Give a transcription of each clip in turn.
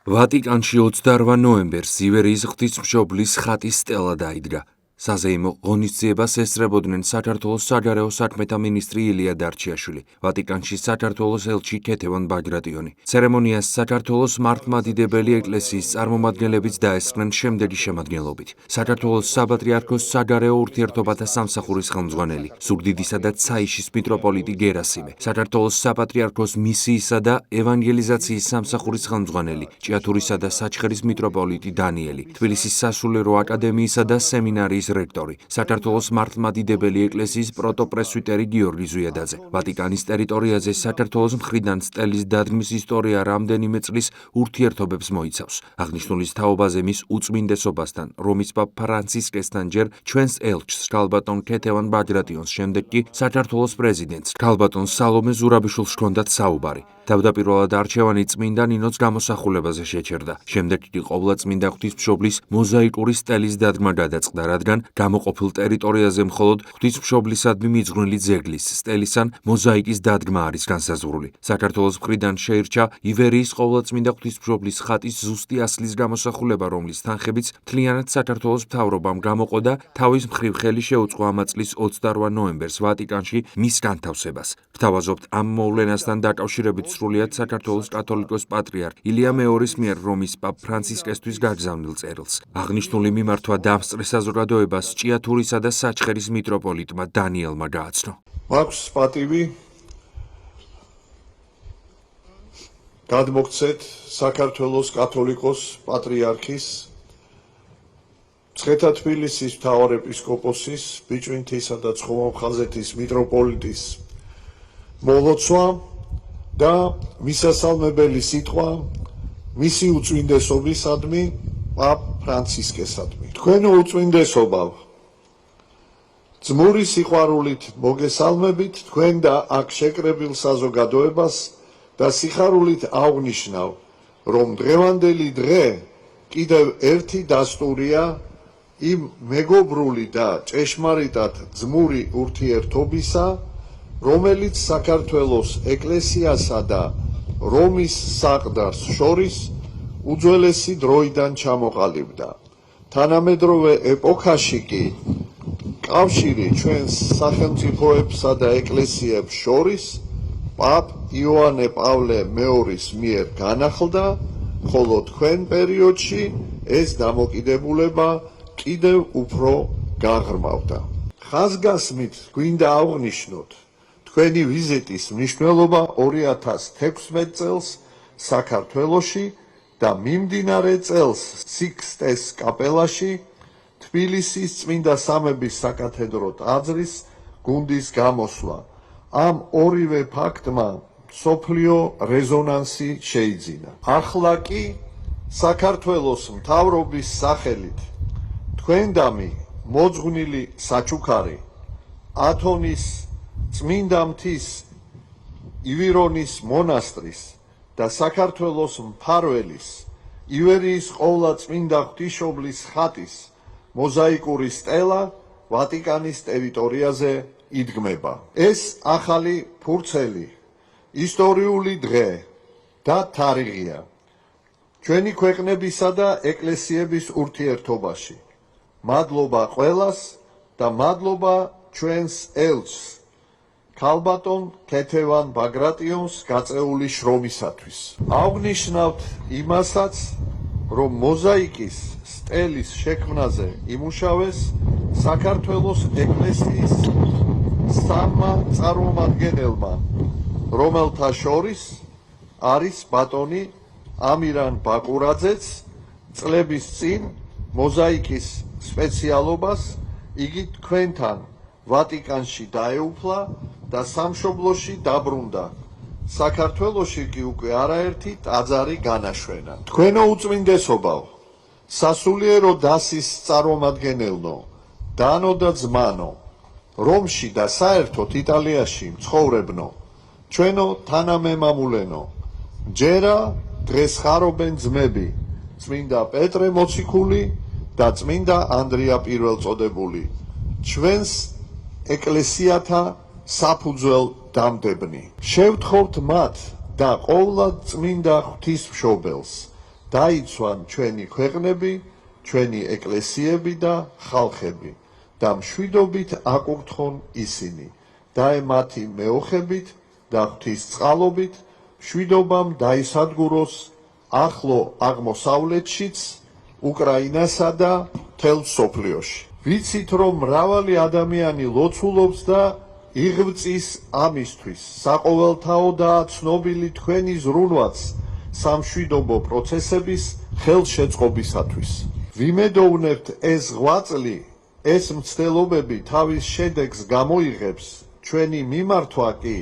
ვატიკანში 28 ნოემბერს ივერიის ღვთისმშობლის ხატის სტელა დაიდგა. საზეიმო ღონისძიებას ესწრებოდნენ საქართველოს საგარეო საქმეთა მინისტრი ილია დარჩიაშვილი, ვატიკანში საქართველოს ელჩი ქეთევან ბაგრატიონი. ცერემონიას საქართველოს მართლმადიდებელი ეკლესიის წარმომადგენლებიც დაესწრნენ შემდეგი შემადგენლობით: საქართველოს საპატრიარქოს საგარეო ურთიერთობათა სამსახურის ხელმძღვანელი, ზუგდიდისა და ცაიშის მიტროპოლიტი გერასიმე, საქართველოს საპატრიარქოს მისიისა და ევანგელიზაციის სამსახურის ხელმძღვანელი, ჭიათურისა და საჩხერის მიტროპოლიტი დანიელი, თბილისის სასულიერო აკადემიისა და სემინარიის რექტორი, საქართველოს მართლმადიდებელი ეკლესიის პროტოპრესვიტერი გიორგი ზვიადაძე. ვატიკანის ტერიტორიაზე საქართველოს მხრიდან სტელის დადგმის ისტორია რამდენიმე წლის ურთიერთობებს მოიცავს. აღნიშნულის თაობაზე მის უწმინდესობასთან, რომის პაპ ფრანცისკესთან ჯერ ჩვენს ელჩს ქალბატონ ქეთევან ბაგრატიონს, შემდეგ კი საქართველოს პრეზიდენტს ქალბატონ სალომე ზურაბიშვილს ჰქონდათ საუბარი. თავდაპირველად არჩევანი წმინდა ნინოს გამოსახულებაზე შეჩერდა. შემდეგ კი ყოვლადწმინდა ღვთისმშობლის მოზაიკური სტელის დადგმა გადაწყდა, რადგან გამოყოფილ ტერიტორიაზე მხოლოდ ღვთისმშობლისადმი მიძღვნილი ძეგლის, სტელის ან მოზაიკის დადგმა არის განსაზღვრული. საქართველოს მხრიდან შეირჩა ივერიის ყოვლადწმინდა ღვთისმშობლის ხატის ზუსტი ასლის გამოსახულება, რომლის თანხებიც მთლიანად საქართველოს მთავრობამ გამოყო და თავის მხრივ ხელი შეუწყო ამა წლის 28 ნოემბერს ვატიკანში მის განთავსებას. ვთავაზობთ ამ მოვლენასთან დაკავშირებით სრულიად საქართველოს კათოლიკოს პატრიარქ ილია მეორის მიერ რომის პაპ ფრანცისკესთვის გაგზავნილ წერილს. აღნიშნული მიმართვა დამსწრე საზოგადოებას ჭიათურისა და საჩხერის მიტროპოლიტმა დანიელმა გააცნო. მაქვს პატივი გადმოგცეთ საქართველოს კათოლიკოს პატრიარქის, მცხეთა თბილისის მთავარეპისკოპოსის, ბიჭვინთისა და ცხომავხაზეთის მიტროპოლიტის მოლოცვა და მისასალმებელი სიტყვა მისი უწმინდესობისადმი პაპ ფრანცისკესადმი. თქვენო უწმინდესობავ, ძმური სიყვარულით მოგესალმებით თქვენ და აქ შეკრებილ საზოგადოებას და სიხარულით აღვნიშნავ, რომ დღევანდელი დღე კიდევ ერთი დასტურია იმ მეგობრული და ჭეშმარიტად ძმური ურთიერთობისა, რომელიც საქართველოს ეკლესიასა და რომის საყდარს შორის უძველესი დროიდან ჩამოყალიბდა. თანამედროვე ეპოქაში კი კავშირი ჩვენს სახელმწიფოებსა და ეკლესიებს შორის პაპ იოანე პავლე მეორის მიერ განახლდა, ხოლო თქვენ პერიოდში ეს დამოკიდებულება კიდევ უფრო გაღრმავდა. ხაზგასმით გვინდა აღვნიშნოთ თქვენი ვიზიტის მნიშვნელობა 2016 წელს საქართველოში და მიმდინარე წელს სიქსტეს კაპელაში თბილისის წმინდა სამების საკათედრო ტაძრის გუნდის გამოსვლა. ამ ორივე ფაქტმა მსოფლიო რეზონანსი შეიძინა. ახლა კი საქართველოს მთავრობის სახელით თქვენდამი მოძღვნილი საჩუქარი ათონის წმინდა მთის ივირონის მონასტრის და საქართველოს მფარველის ივერიის ყოვლადწმინდა ღვთისმშობლის ხატის მოზაიკური სტელა ვატიკანის ტერიტორიაზე იდგმება. ეს ახალი ფურცელი ისტორიული დღე და თარიღია ჩვენი ქვეყნებისა და ეკლესიების ურთიერთობაში. მადლობა ყველას და მადლობა ჩვენს ელჩს ქალბატონ ქეთევან ბაგრატიონს გაწეული შრომისათვის. აღვნიშნავთ იმასაც, რომ მოზაიკის სტელის შექმნაზე იმუშავეს საქართველოს ეკლესიის სამმა წარმომადგენელმა, რომელთა შორის არის ბატონი ამირან ბაკურაძეც. წლების წინ მოზაიკის სპეციალობას იგი თქვენთან ვატიკანში დაეუფლა და სამშობლოში დაბრუნდა. საქართველოში კი უკვე არაერთი ტაძარი განაშვენა. თქვენო უწმინდესობავ, სასულიერო დასის წარმომადგენელნო, დანო და ძმანო, რომში და საერთოდ იტალიაში მცხოვრებნო, ჩვენო თანამემამულენო, ჯერა დღეს ხარობენ ძმები, წმინდა პეტრე მოციქული და წმინდა ანდრია პირველწოდებული, ჩვენს ეკლესიათა საფუძველ დამდებნი. შევთხოვთ მათ და ყოვლად წმინდა ღვთისმშობელს დაიცვან ჩვენი ქვეყნები, ჩვენი ეკლესიები და ხალხები და მშვიდობით აკურთხონ ისინი და მათი მეოხებით და ღვთისწყალობით მშვიდობამ დაისადგუროს ახლო აღმოსავლეთშიც, უკრაინასა და მთელ მსოფლიოში. ვიცით, რომ მრავალი ადამიანი ლოცულობს და იღბწის ამისთვის, საყოველთაო და ცნობილი თქვენი ზრუნვაც სამშვიდობო პროცესების ხელშეწყობისათვის. ვიმედოვნებთ, ეს ღვაწლი, ეს მცდელობები თავის შედეგს გამოიღებს, ჩვენი მიმართვა კი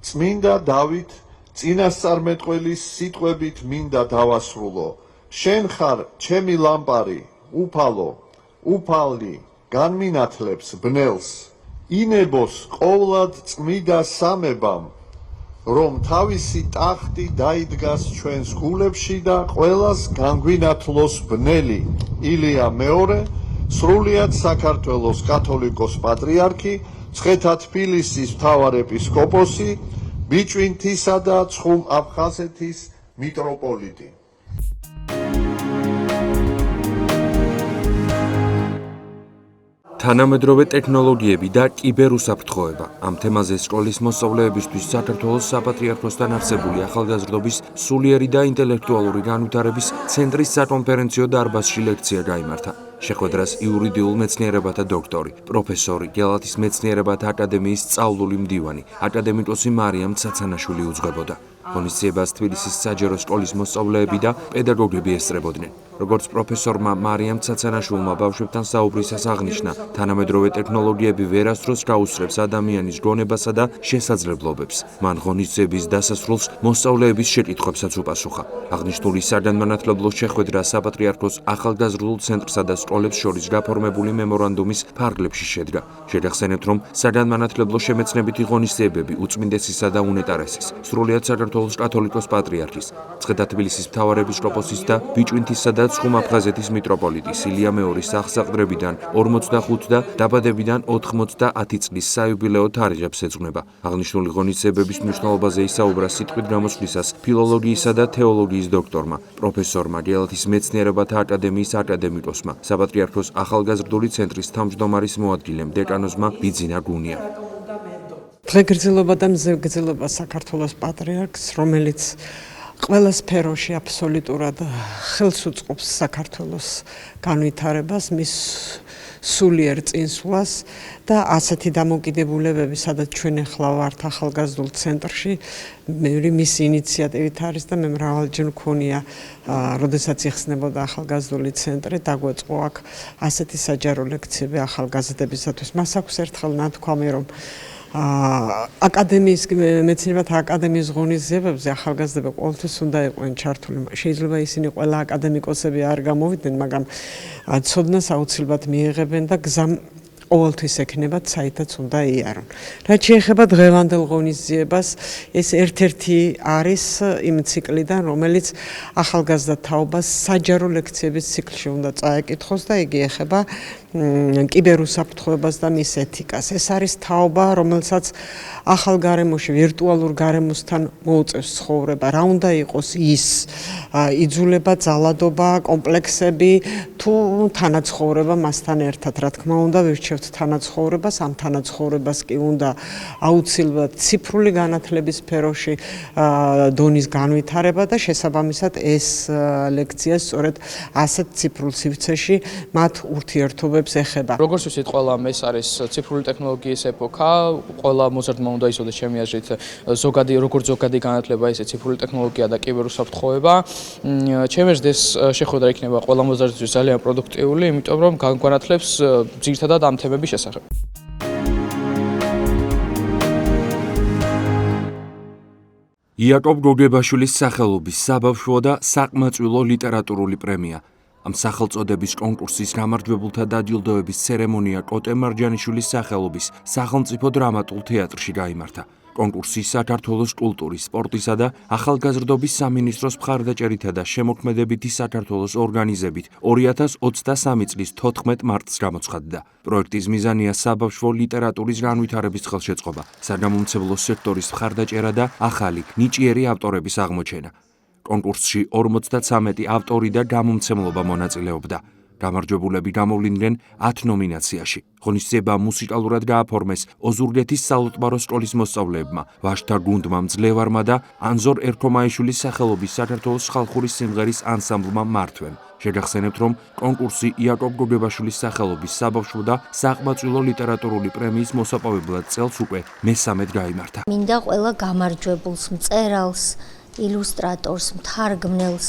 წმინდა დავით წინასწარმეტყველის სიტყვებით მინდა დავასრულო. შენ ხარ ჩემი ლამპარი, უფალი განმინათლებს ბნელს, ინებოს ყოვლად წმიდა სამებამ, რომ თავისი ტახტი დაიდგას ჩვენს გულებში და ყველას განგვინათლოს ბნელი ილია მეორე, სრულიად საქართველოს კათოლიკოს პატრიარქი, მცხეთა თბილისის მთავარეპისკოპოსი, ბიჭვინთისა და ცხუმ აფხაზეთის მიტროპოლიტი. თანამედროვე ტექნოლოგიები და კიბერუსაფრთხოება. ამ თემაზე სკოლის მოსწავლეებისთვის საქართველოს საპატრიარქოსთან არსებული ახალგაზრდობის სულიერი და ინტელექტუალური განვითარების ცენტრის საკონფერენციო დარბაზში ლექცია გაიმართა. შეხვედრას იურიდიულ მეცნიერებათა დოქტორი, პროფესორი, გელათის მეცნიერებათა აკადემიის სწავლული მდივანი, აკადემიკოსი მარიამ ცაცანაშვილი უძღვებოდა. ღონისძიებას თბილისის საჯარო სკოლის მოსწავლეები და პედაგოგები ესწრებოდნენ. როგორც პროფესორმა მარიამ ცაცანაშვილმა ბავშვებთან საუბრისას აღნიშნა, თანამედროვე ტექნოლოგიები ვერასდროს გაუსწრებს ადამიანის გონებასა და შესაძლებლობებს. მან ღონისძიების დასასრულს მოსწავლეების შეკითხვებსაც უპასუხა. აღნიშნული საგანმანათლებლო შეხვედრა საპატრიარქოს ახალგაზრდულ ცენტრსა და სკოლებს შორის გაფორმებული მემორანდუმის ფარგლებში შედგა. შეგახსენებთ, რომ საგანმანათლებლო შემეცნებითი ღონისძიებები უწმინდესისა და უნეტარესის, სრულიად საქართველოს კათოლიკოს პატრიარქის, მცხეთა თბილისის მთავარეპისკოპოსის და ბიჭვინთისა და ცხუმ აფხაზეთის მიტროპოლიტის ილია მეორის აღსაყდრებიდან 45 და დაბადებიდან 90 წლის საიუბილეო თარიღებს ეძღვნება. აღნიშნული ღონისძიებების მნიშვნელობაზე ისაუბრა სიტყვით გამოსვლისას ფილოლოგიისა და თეოლოგიის დოქტორმა, პროფესორმა, გელათის მეცნიერებათა აკადემიის აკადემიკოსმა, საპატრიარქოს ახალგაზრდული ცენტრის თავმჯდომარის მოადგილემ, დეკანოზმა ბიძინა გუნია. დღე გრძელობა და მზე გრძელობა საქართველოს პატრიარქს, რომელიც ყველა სფეროში აბსოლუტურად ხელს უწყობს საქართველოს განვითარებას, მის სულიერ წინსვლას და ასეთი დამოკიდებულებები, სადაც ჩვენ ახლა ვართ ახალგაზრდულ ცენტრში, მისი ინიციატივით არის და მე მრავალჯერ მქონია, როდესაც იხსნებოდა ახალგაზრდული ცენტრი, დაგვეწყო აქ ასეთი საჯარო ლექციები ახალგაზრდებისათვის. მას აქვს ერთხელ ნათქვამი, რომ აკადემიის მეცნიერებათა აკადემიის ღონისძიებებზე ახალგაზრდები ყოველთვის უნდა იყვნენ ჩართული. შეიძლება ისინი ყველა აკადემიკოსები არ გამოვიდნენ, მაგრამ ცოდნას აუცილებლად მიიღებენ და გზამ ყოველთვის ექნებათ, საიდაც უნდა იარონ. რაც შეეხება დღევანდელ ღონისძიებას, ეს ერთ-ერთი არის იმ ციკლიდან, რომელიც ახალგაზრდა თაობას საჯარო ლექციების ციკლში უნდა წაეკითხოს და იგი ეხება კიბერუსაფრთხოებას და მის ეთიკას. ეს არის თაობა, რომელსაც ახალ გარემოში, ვირტუალურ გარემოსთან მოუწევს ცხოვრება. რა უნდა იყოს ის იძულება, ძალადობა, კომპლექსები თუ თანაცხოვრება მასთან ერთად. რა თქმა უნდა, ვირჩევთ თანაცხოვრებას, ამ თანაცხოვრებას კი უნდა აუცილებლად ციფრული განათლების სფეროში დონის განვითარება და შესაბამისად ეს ლექცია სწორედ ასეთ ციფრულ სივრცეში მათ ურთიერთობებს ეხება. როგორც ვთქვით, ყველამ ეს არის ციფრული ტექნოლოგიის ეპოქა, ყველა მოზარდმა უნდა იცოდეს ჩემი აზრით, როგორც ზოგადი განათლება, ისე ციფრული ტექნოლოგია და კიბერუსაფრთხოება. ჩემი აზრით ეს შეხვედრა იქნება ყველა მოზარდისთვის ძალიან პროდუქტიული, იმიტომ რომ განგვანათლებს ძირითადად ამ თემების შესახებ. იაკობ გოგებაშვილის სახელობის საბავშვო და საყმაწვილო ლიტერატურული პრემია. ამ სახელწოდების კონკურსის გამარჯვებულთა დაჯილდოების ცერემონია კოტე მარჯანიშვილის სახელობის სახელმწიფო დრამატულ თეატრში გაიმართა. კონკურსი საქართველოს კულტურის, სპორტისა და ახალგაზრდობის სამინისტროს მხარდაჭერითა და შემოქმედებითი საქართველოს ორგანიზებით 2023 წლის 14 მარტს გამოცხადდა. პროექტის მიზანია საბავშვო ლიტერატურის განვითარების ხელშეწყობა, საგამომცემლო სექტორის მხარდაჭერა და ახალი, ნიჭიერი ავტორების აღმოჩენა. კონკურსში 53 ავტორი და გამომცემლობა მონაწილეობდა. გამარჯვებულები გამოვლინდნენ 10 ნომინაციაში. ღონისძიება მუსიკალურად გააფორმეს ოზურგეთის საალტბარო სკოლის მოსწავლეებმა, ვაჟთა გუნდმა მძლევარმა და ანზორ ერქომაიშვილის სახელობის საქართველოს ხალხური სიმღერის ანსამბლმა მართვენ. შეგახსენებთ, რომ კონკურსი იაკობ გოგებაშვილის სახელობის საბავშვო და საყმაწვილო ლიტერატურული პრემიის მოსაპოვებლად წელს უკვე მესამედ გაიმართა. მინდა ყველა გამარჯვებულს, მწერალს, ილუსტრატორს, მთარგმნელს,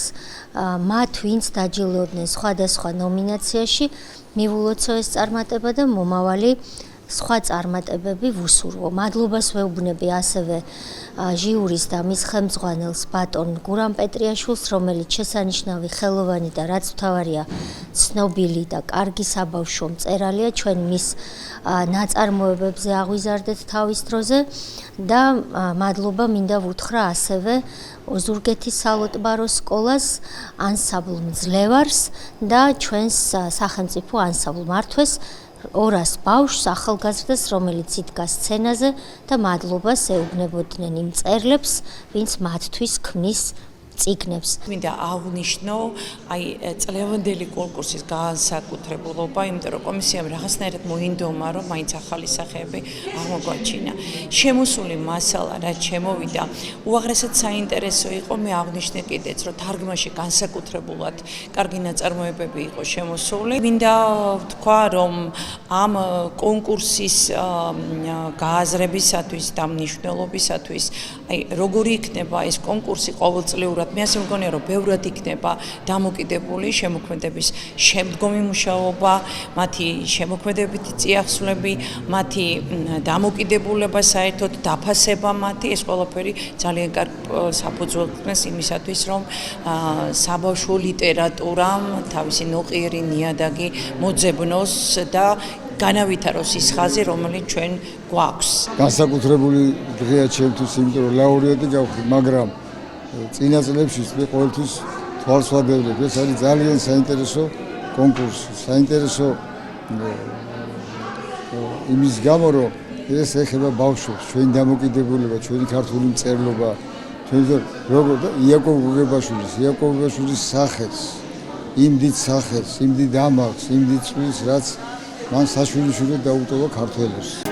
მათ ვინც დაჯილდოდნენ სხვადასხვა ნომინაციაში, მივულოცო ეს წარმატება და მომავალი სხვა წარმატებები ვუსურვო. მადლობას ვეუბნები ასევე ჟიურის და მის ხელმძღვანელს ბატონ გურამ პეტრიაშვილს, რომელიც შესანიშნავი ხელოვანი და რაც მთავარია ცნობილი და კარგი საბავშვო მწერალია, ჩვენ მის ნაწარმოებებზე აღვიზარდეთ თავის დროზე და მადლობა მინდა ვუთხრა ასევე ოზურგეთის საალტბარო სკოლას, ანსამბლ მძლევარს და ჩვენს სახელმწიფო ანსამბლ მართვეს 200 ბავშვს ახალგაზრდას, რომელიც იდგა სცენაზე და მადლობას ეუბნებოდნენ იმ მწერლებს, ვინც მათთვის ქმნის წიგნებს. მინდა აღვნიშნო წლევანდელი კონკურსის განსაკუთრებულობა, იმიტომ რომ კომისიამ რაღაცნაირად მოინდომა, რომ მაინც ახალი სახეები აღმოგვაჩინა. შემოსული მასალა, რაც შემოვიდა, უაღრესად საინტერესო იყო. მე აღვნიშნე კიდეც, რომ თარგმანში განსაკუთრებულად კარგი ნაწარმოებები იყო შემოსული. მინდა ვთქვა, რომ ამ კონკურსის გააზრებისათვის და მნიშვნელობისათვის, როგორი იქნება ეს კონკურსი ყოველწლიურად, მე ასე მგონია, რომ ბევრად იქნება დამოკიდებული შემოქმედების შემდგომი მუშაობა, მათი შემოქმედებითი წიაღსვლები, მათი დამოკიდებულება საერთოდ დაფასება მათი, ეს ყველაფერი ძალიან კარგ საფუძველს ქმნის იმისათვის, რომ საბავშვო ლიტერატურამ თავისი ნოყიერი ნიადაგი მოძებნოს და განავითაროს ის ხაზი, რომელიც ჩვენ გვაქვს. განსაკუთრებული დღეა ჩემთვის, იმიტომ რომ ლაურეატი გავხდი, მაგრამ წინა წლებში მე ყოველთვის თვალს ვადევნებ. ეს არის ძალიან საინტერესო კონკურსი, საინტერესო იმის გამო, რომ ეს ეხება ბავშვებს, ჩვენი დამოკიდებულება, ჩვენი ქართული მწერლობა, ჩვენი როგორ და იაკობ გოგებაშვილის სახეს, იმ დიდ სახეს, იმ დიდ ამაყს, იმ დიდ წყვილს, რაც მან საშვილიშვილოდ დაუტოვა ქართველებს.